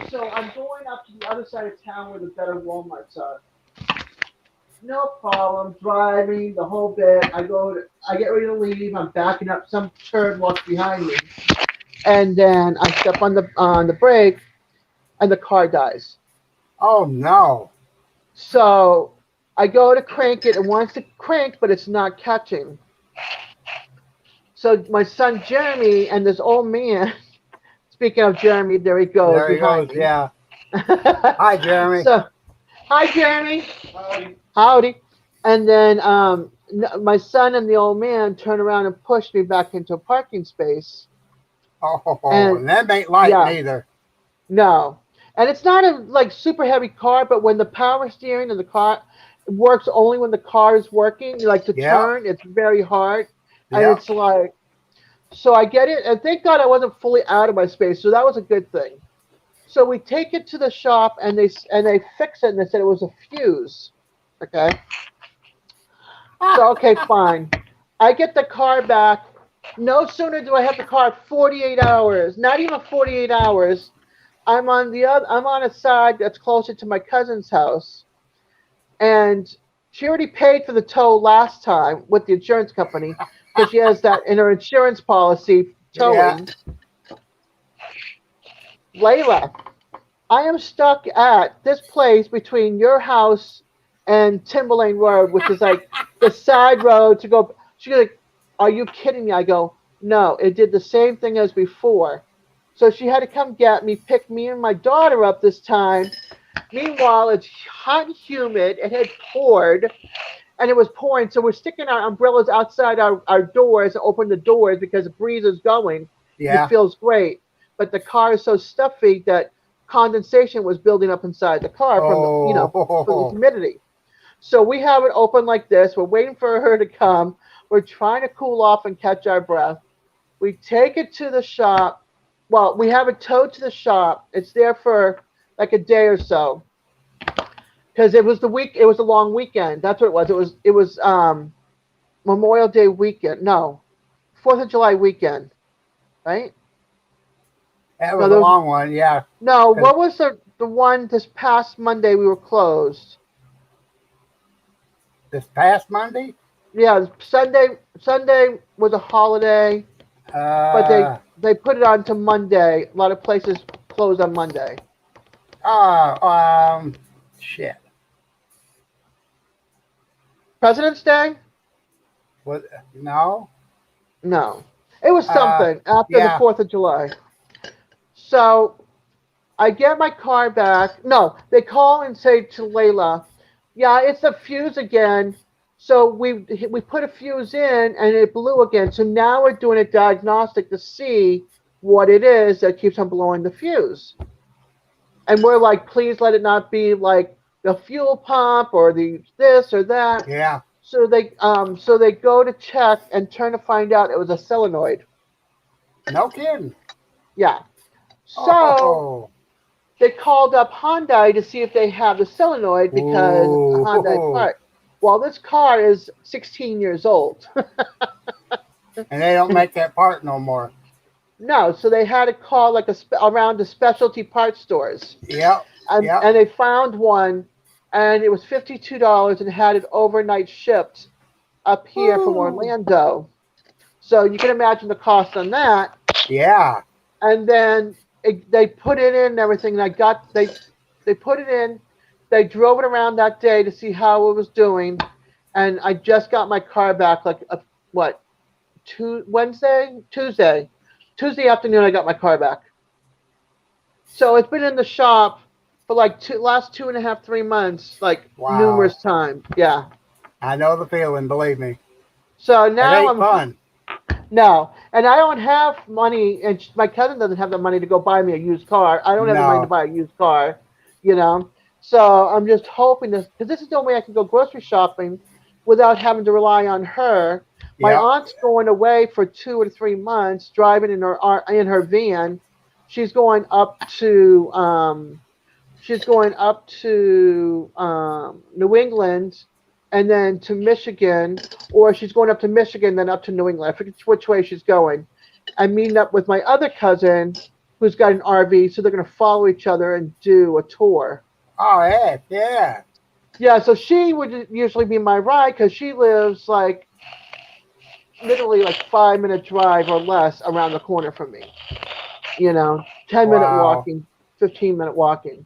So I'm going up to the other side of town where the better WalMarts are. No problem, driving the whole bit. I get ready to leave. I'm backing up. Some turd walks behind me, and then I step on the brake, and the car dies. Oh no! So I go to crank it. It wants to crank, but it's not catching. So my son Jeremy and this old man. Speaking of Jeremy, there he goes There he behind goes. me. Yeah. Hi, Jeremy. So, hi Jeremy. Howdy. And then my son and the old man turn around and push me back into a parking space. Oh, and- and that ain't light yeah. neither. No. And it's not a super heavy car, but when the power steering of the car works only when the car is working, to Yeah. turn, it's very hard. And Yeah. it's like, so I get it, and thank God I wasn't fully out of my space, so that was a good thing. So we take it to the shop, and they fix it, and they said it was a fuse. Okay. So okay, fine. I get the car back. No sooner do I have the car 48 hours, not even 48 hours. I'm on a side that's closer to my cousin's house, and she already paid for the tow last time with the insurance company because she has that in her insurance policy towing. Layla, I am stuck at this place between your house and Timberlane Road, which is like the side road to go. She's like, "Are you kidding me?" I go, "No, it did the same thing as before." So she had to come get me, pick me and my daughter up this time. Meanwhile, it's hot and humid. It had poured, and it was pouring. So we're sticking our umbrellas outside our doors and open the doors because the breeze is going. Yeah. It feels great. But the car is so stuffy that condensation was building up inside the car from from the Oh, humidity. So we have it open like this. We're waiting for her to come. We're trying to cool off and catch our breath. We take it to the shop. Well, we have it towed to the shop. It's there for like a day or so because it was the week. It was a long weekend. That's what it was. It was Memorial Day weekend. No, 4th of July weekend, right? that No, was a long one. Yeah. no. What was the one this past Monday we were closed? This past Monday. Yeah, Sunday was a holiday, but they put it on to Monday. A lot of places close on Monday. Shit. President's Day? What? No. No. It was something after the yeah. 4th of July. So I get my car back. No, they call and say to Layla, yeah, it's a fuse again. So we put a fuse in and it blew again. So now we're doing a diagnostic to see what it is that keeps on blowing the fuse. And we're like, please let it not be like the fuel pump or the this or that. Yeah. So they go to check and turn to find out it was a solenoid. No kidding. Yeah. So Oh. they called up Hyundai to see if they have the solenoid because Ooh. Hyundai part. Well, this car is 16 years old. And they don't make that part no more. No, so they had to call like around the specialty parts stores, Yep. and Yep. and they found one, and it was $52 and had it overnight shipped up here from Ooh. Orlando. So you can imagine the cost on that. Yeah. And then they put it in and everything. And they put it in. They drove it around that day to see how it was doing, and I just got my car back like Tuesday afternoon. I got my car back. So it's been in the shop for like last 2.5, 3 months, like Wow. numerous times. Yeah. I know the feeling. Believe me. So It now ain't fun. No, and I don't have money, and my cousin doesn't have the money to go buy me a used car. I don't have the money to No. buy a used car, you know. So I'm just hoping this, because this is the only way I can go grocery shopping without having to rely on her. My Yep. aunt's going away for 2 or 3 months, driving in her van. She's going up to New England, and then to Michigan, or she's going up to Michigan, then up to New England. I forget which way she's going. I'm meeting up with my other cousin who's got an RV, so they're going to follow each other and do a tour. Oh, heck, yeah. Yeah, so she would usually be my ride because she lives like literally like 5-minute drive or less around the corner from me. 10-minute Wow. walking, 15-minute walking.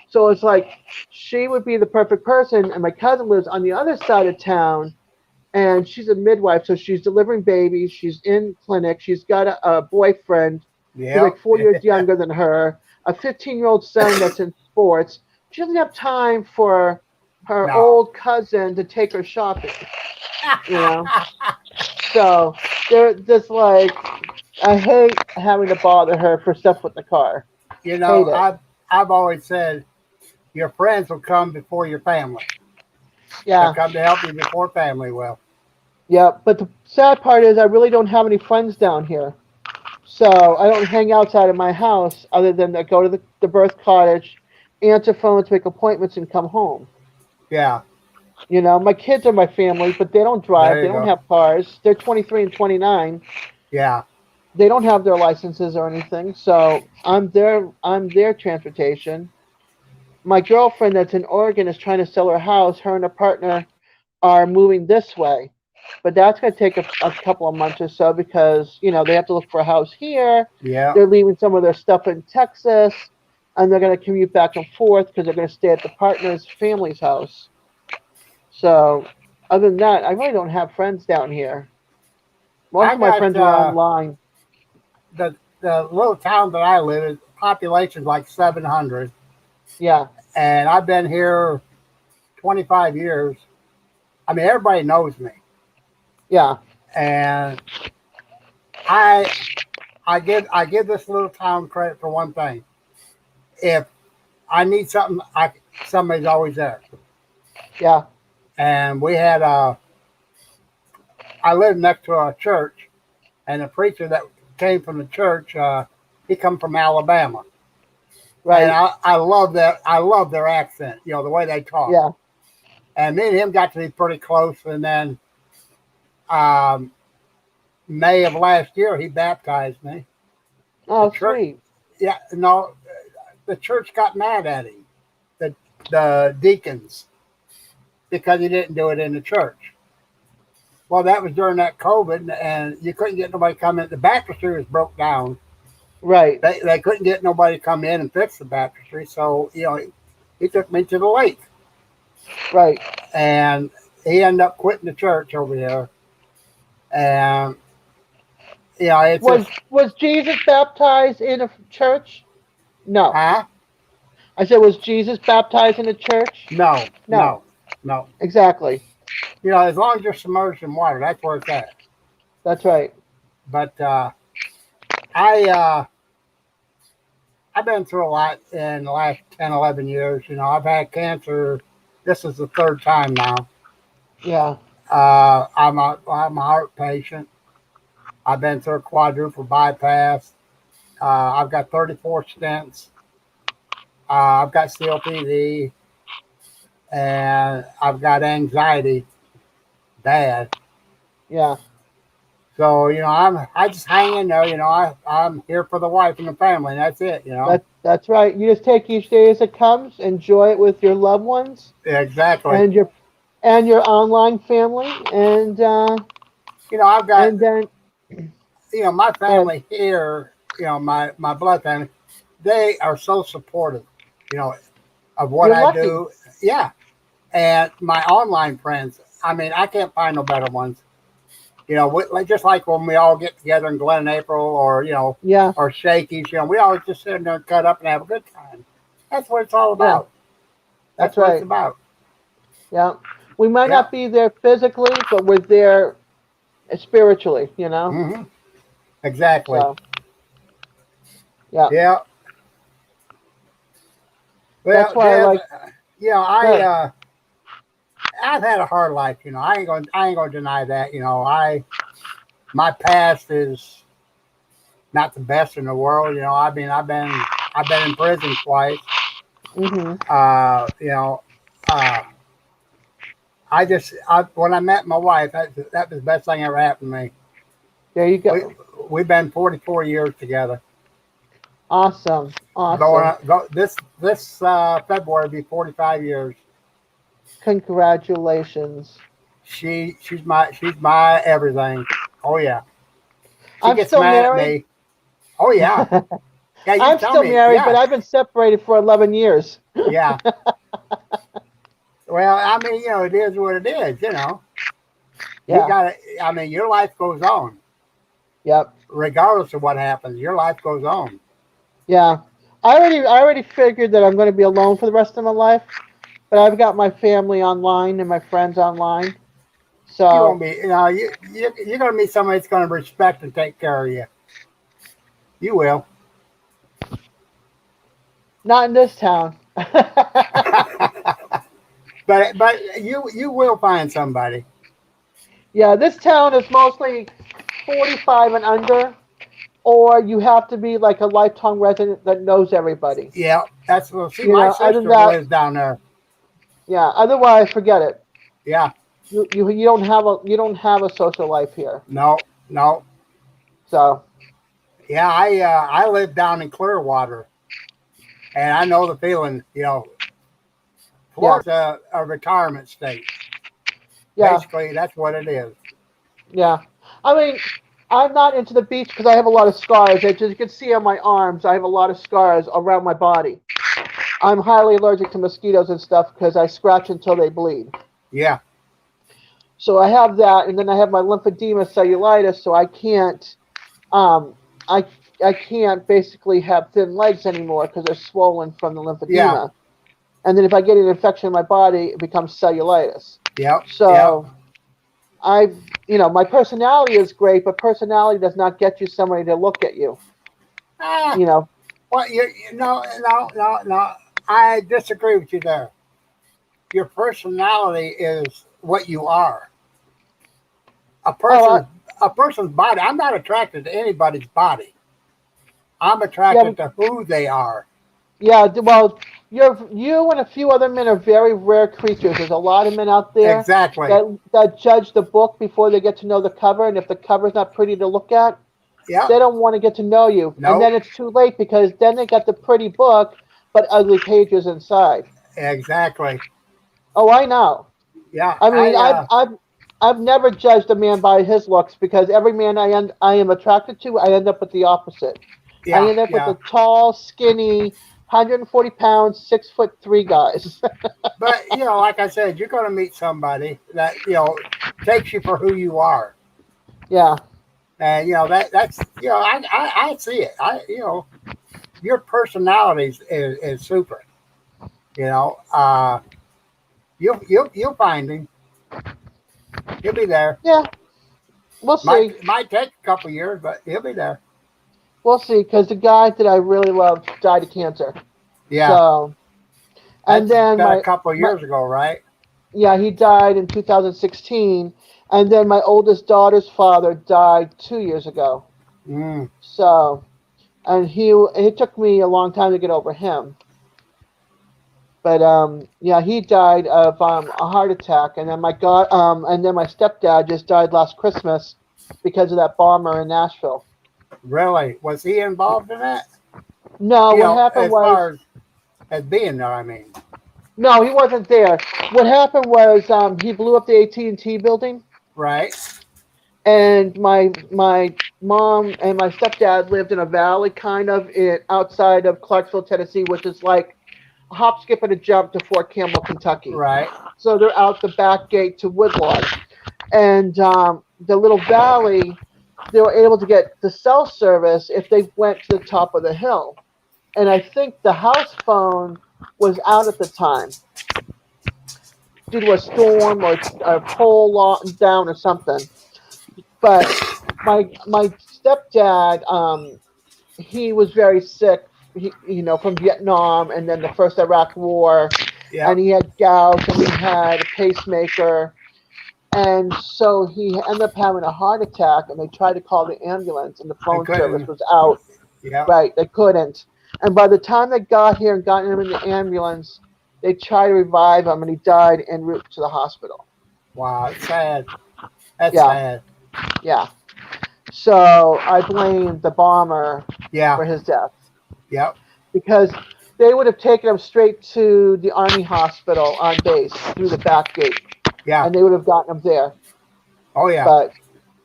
So it's like she would be the perfect person, and my cousin lives on the other side of town, and she's a midwife, so she's delivering babies. She's in clinic. She's got a boyfriend who's Yep. like 4 years younger than her, a 15-year-old son that's in sports. She doesn't have time for her No. old cousin to take her shopping, So they're just like, I hate having to bother her for stuff with the car. You know, Hate it. I've always said your friends will come before your family. Yeah. They'll come to help you before family will. Yeah, but the sad part is I really don't have any friends down here. So I don't hang outside of my house other than to go to the birth cottage, answer phones, make appointments, and come home. Yeah. My kids are my family, but they don't drive. There They you don't go. have cars. They're 23 and 29. Yeah. They don't have their licenses or anything. So I'm their transportation. My girlfriend that's in Oregon is trying to sell her house. Her and her partner are moving this way. But that's going to take a couple of months or so because, they have to look for a house here. Yeah. They're leaving some of their stuff in Texas, and they're going to commute back and forth because they're going to stay at the partner's family's house. So, other than that, I really don't have friends down here. Most I of my got, friends are online. the little town that I live in, population's like 700, Yeah. and I've been here 25 years. I mean, everybody knows me, Yeah. and I give this little town credit for one thing. If I need something, somebody's always there. Yeah. And we had I lived next to a church, and the preacher that came from the church, he come from Alabama. Right. And I love that. I love their accent, the way they talk. Yeah. And me and him got to be pretty close. And then May of last year, he baptized me. Oh, The church- sweet. Yeah, no, the church got mad at him, the deacons, because he didn't do it in the church. Well, that was during that COVID, and you couldn't get nobody come in. The baptistry was broke down. Right. They couldn't get nobody to come in and fix the baptistry, so he took me to the lake, Right. and he ended up quitting the church over here. And it's Was Jesus baptized in a church? No. huh? I said, was Jesus baptized in a church? No. Exactly. As long as you're submerged in water, that's where it's at. That's right. But I've been through a lot in the last 10, 11 years. I've had cancer. This is the third time now. Yeah. I'm a heart patient. I've been through a quadruple bypass. I've got 34 stents. I've got COPD, and I've got anxiety, bad. Yeah. So I just hang in there. I'm here for the wife and the family, and that's it. That's right. You just take each day as it comes, enjoy it with your loved ones Exactly. and your online family, and I've got and then my family here. My blood family, they are so supportive. Of what You're I lucky. do. Yeah, and my online friends. I mean, I can't find no better ones. Just like when we all get together in Glen April, or yeah, or Shakey's. We always just sit there and cut up and have a good time. That's what it's all about. That's what right. it's about. yeah. We might Yeah. not be there physically, but we're there spiritually. Mm-hmm. Exactly. So, yeah. Yeah. Well, That's why I like. I've had a hard life. I ain't gonna deny that. My past is not the best in the world. I've been in prison twice. Hmm. When I met my wife, that was the best thing ever happened to me. There you go. We've been 44 years together. Awesome. This February will be 45 years. Congratulations. She's my everything. Oh yeah. She I'm gets still mad married. at me. Oh yeah. Yeah, you I'm tell still me. married, Yeah. but I've been separated for 11 years. Yeah. Well, I mean, it is what it is. Yeah. You gotta. I mean, your life goes on, Yep. regardless of what happens. Your life goes on. Yeah. I already figured that I'm going to be alone for the rest of my life, but I've got my family online and my friends online. So You won't be. You're gonna meet somebody that's gonna respect and take care of you. You will. not in this town. But you will find somebody. Yeah, this town is mostly 45 and under, or you have to be like a lifetime resident that knows everybody. Yeah, that's what. See, You my know, other sister than that- lives down there. Yeah, otherwise forget it. Yeah. You don't have a social life here. No. So Yeah, I live down in Clearwater, and I know the feeling. Florida's a retirement state. yeah, Basically, that's what it is. yeah. I mean, I'm not into the beach because I have a lot of scars. As you can see on my arms, I have a lot of scars around my body. I'm highly allergic to mosquitoes and stuff because I scratch until they bleed. Yeah. So I have that, and then I have my lymphedema cellulitis, so I can't. I can't basically have thin legs anymore because they're swollen from the lymphedema. Yeah. And then if I get an infection in my body, it becomes cellulitis. Yep. So my personality is great, but personality does not get you somebody to look at you. Ah, You know, well, no. I disagree with you there. Your personality is what you are. Oh, A person's body. I'm not attracted to anybody's body. I'm attracted to who they are. yeah. Well, you and a few other men are very rare creatures. There's a lot of men out there Exactly. that judge the book before they get to know the cover, and if the cover's not pretty to look at, Yeah. they don't want to get to know you. Nope. And then it's too late because then they got the pretty book, but ugly pages inside. Exactly. Oh, I know. Yeah. I mean, I've never judged a man by his looks because every man I am attracted to, I end up with the opposite. yeah, I end up yeah. with the tall, skinny, 140 pounds, 6'3" guys. But like I said, you're going to meet somebody that takes you for who you are, Yeah. and that's I see it. Your personality is super. You'll find him. He'll be there. Yeah. We'll see. Might take a couple years, but he'll be there. We'll see, because the guy that I really loved died of cancer. Yeah. So, and That's then been a couple of years ago, right? yeah, he died in 2016, and then my oldest daughter's father died 2 years ago. Mm. So, and it took me a long time to get over him. But yeah, he died of a heart attack, and then my stepdad just died last Christmas because of that bomber in Nashville. Really? Was he involved in that? No, what happened as was far as being there, I mean. no, he wasn't there. What happened was he blew up the AT&T building, Right. and my mom and my stepdad lived in a valley kind of outside of Clarksville, Tennessee, which is like a hop, skip, and a jump to Fort Campbell, Kentucky. Right. So they're out the back gate to Woodlawn. And the little valley, they were able to get the cell service if they went to the top of the hill. And I think the house phone was out at the time due to a storm or a pole down or something. But my stepdad, he was very sick, from Vietnam and then the first Iraq War. Yeah. And he had gout and he had a pacemaker. And so he ended up having a heart attack, and they tried to call the ambulance, and the phone service was out. Yeah. Right, they couldn't. And by the time they got here and got him in the ambulance, they tried to revive him, and he died en route to the hospital. Wow, it's sad. That's Yeah. sad. Yeah. So I blame the bomber Yeah. for his death. Yep. Because they would have taken him straight to the Army hospital on base through the back gate. Yeah. And they would have gotten him there. Oh yeah. But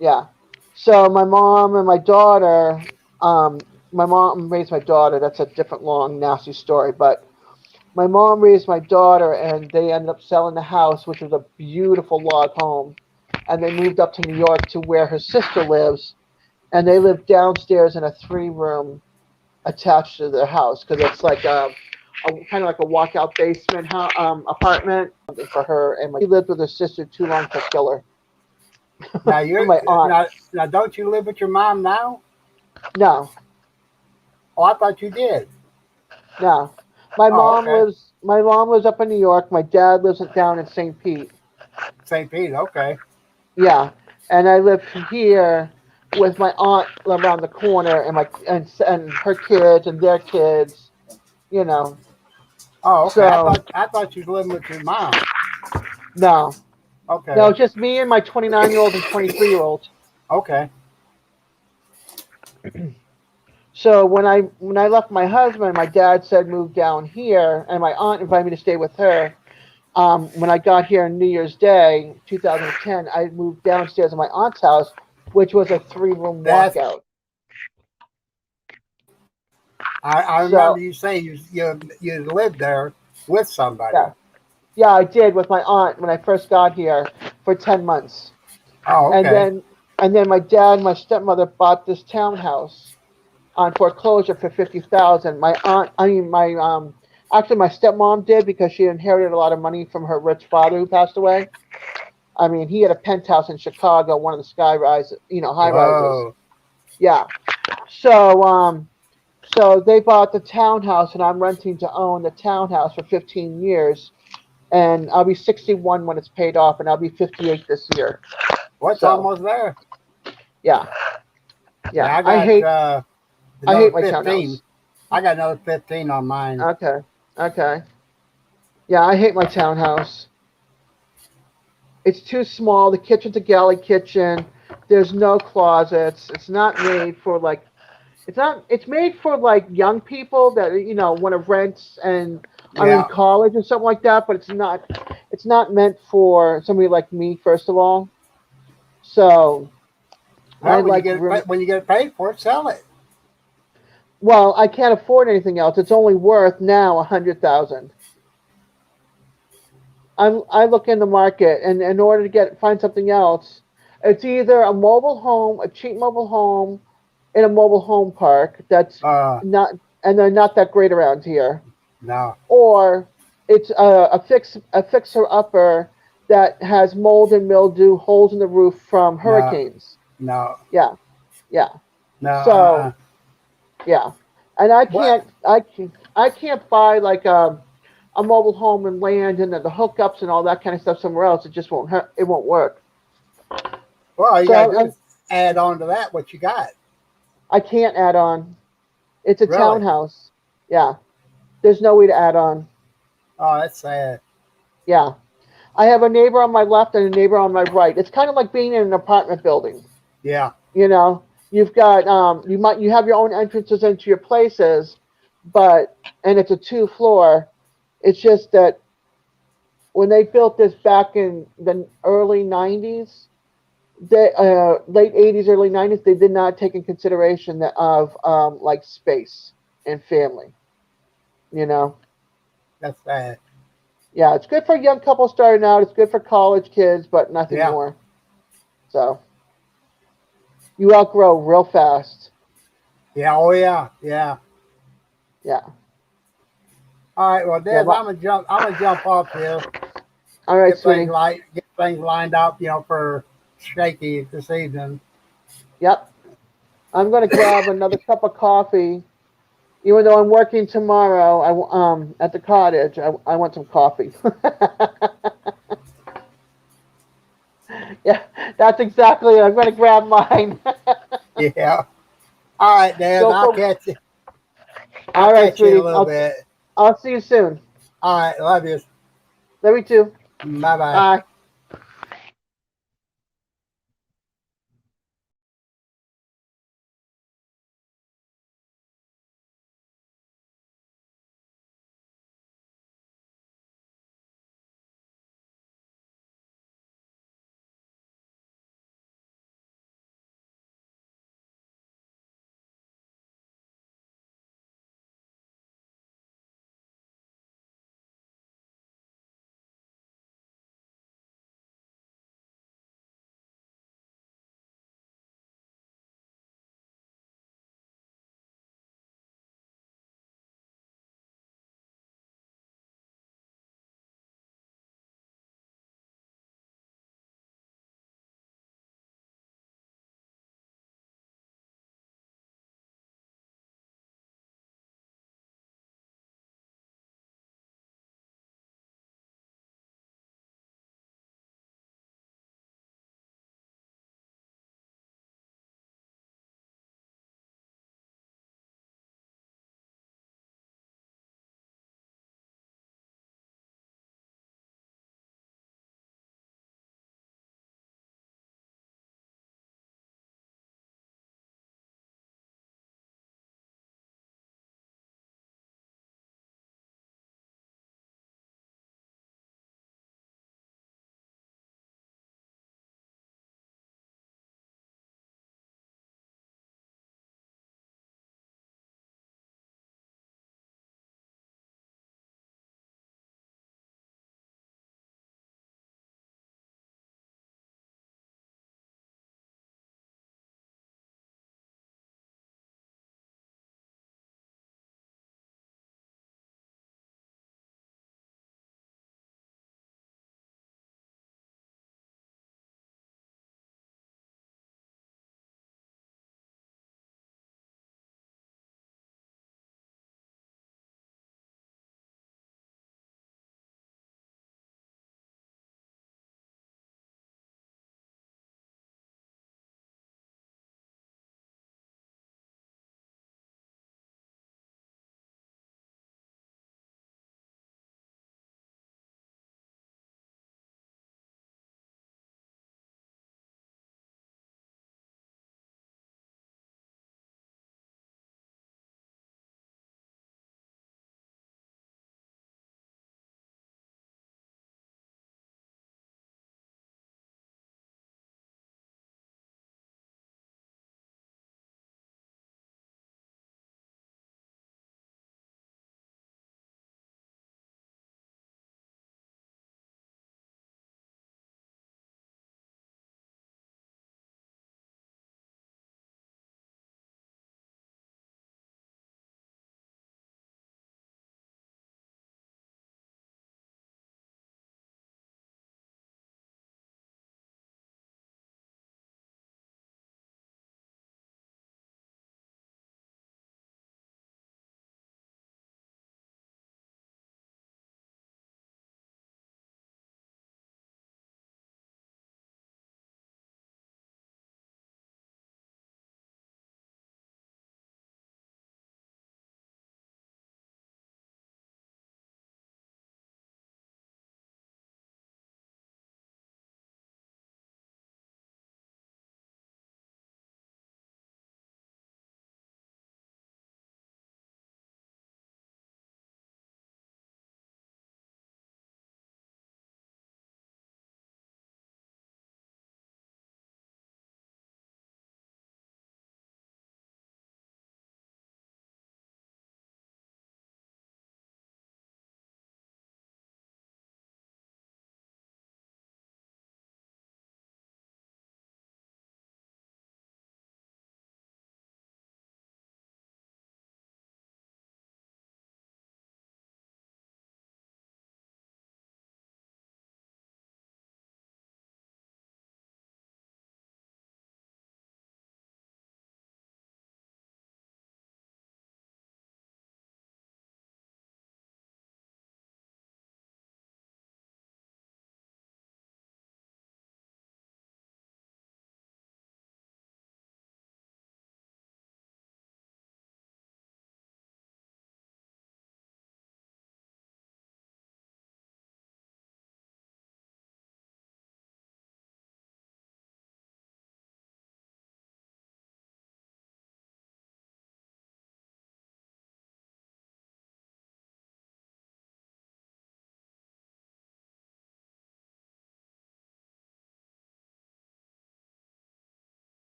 yeah. So my mom and my daughter, my mom raised my daughter. That's a different long, nasty story. But my mom raised my daughter, and they ended up selling the house, which was a beautiful log home. And they moved up to New York to where her sister lives. And they live downstairs in a 3-room attached to their house, because it's like a kind of like a walkout basement apartment for her. And she lived with her sister too long to kill her. Now you're My aunt. now don't you live with your mom now? No, Oh, I thought you did. no. My mom okay. lives up in New York. My dad lives down in St. Pete. St. Pete, okay. Yeah, and I live here with my aunt around the corner, and her kids and their kids. Oh, okay. So- I thought you lived with your mom. No, Okay. no, just me and my 29-year-old and 23-year-old. Okay. So when I left my husband, my dad said move down here, and my aunt invited me to stay with her. When I got here on New Year's Day, 2010, I moved downstairs in my aunt's house, which was a 3-room That's- walkout. I remember you saying you lived there with somebody. Yeah. Yeah, I did with my aunt when I first got here for 10 months. Oh, okay. And then my dad and my stepmother bought this townhouse on foreclosure for 50,000. My aunt, actually my stepmom did because she inherited a lot of money from her rich father who passed away. I mean, he had a penthouse in Chicago, one of the sky rises, high rises. Whoa. Yeah. So they bought the townhouse, and I'm renting to own the townhouse for 15 years, and I'll be 61 when it's paid off, and I'll be 58 this year. What's So- almost there? Yeah. Yeah. I got, I hate another my 15. townhouse. I got another 15 on mine. Okay. Yeah, I hate my townhouse. It's too small. The kitchen's a galley kitchen. There's no closets. It's not made for like, it's made for like young people that, want to rent and are Yeah. in college or something like that, but it's not meant for somebody like me, first of all. So, Well, I when, like you get room- it, when you get it paid for it, sell it. well, I can't afford anything else. It's only worth now 100,000. I look in the market, and in order to find something else, it's either a mobile home, a cheap mobile home, in a mobile home park that's not, and they're not that great around here, No. or it's a fixer upper that has mold and mildew, holes in the roof from hurricanes. No. Yeah, No. So- yeah, and I What? can't buy like a mobile home and land and then the hookups and all that kind of stuff somewhere else. It just won't it won't work. Well, you So, got to do is add on to that what you got. I can't add on. It's a Really? townhouse. Yeah, there's no way to add on. Oh, that's sad. Yeah, I have a neighbor on my left and a neighbor on my right. It's kind of like being in an apartment building. Yeah. You've got you have your own entrances into your places, and it's a 2-floor. It's just that when they built this back in the early 90s, late 80s, early 90s, they did not take in consideration of like space and family. That's sad. Yeah, it's good for young couples starting out. It's good for college kids, but nothing Yeah. more. So you outgrow real fast. Yeah. Oh, yeah. Yeah. Yeah. All right. Well, Dad, well- I'm gonna jump off here. All right, Get sweetie. get things lined up, for Shaky this evening. Yep. I'm gonna grab another cup of coffee. Even though I'm working tomorrow, at the cottage, I want some coffee. Yeah, that's exactly it. I'm gonna grab mine. Yeah. All right, Dad. Go I'll for- catch you. All right, Catch you in sweetie. a little bit. I'll see you soon. All right. Love you. Love you too. Bye bye. Bye.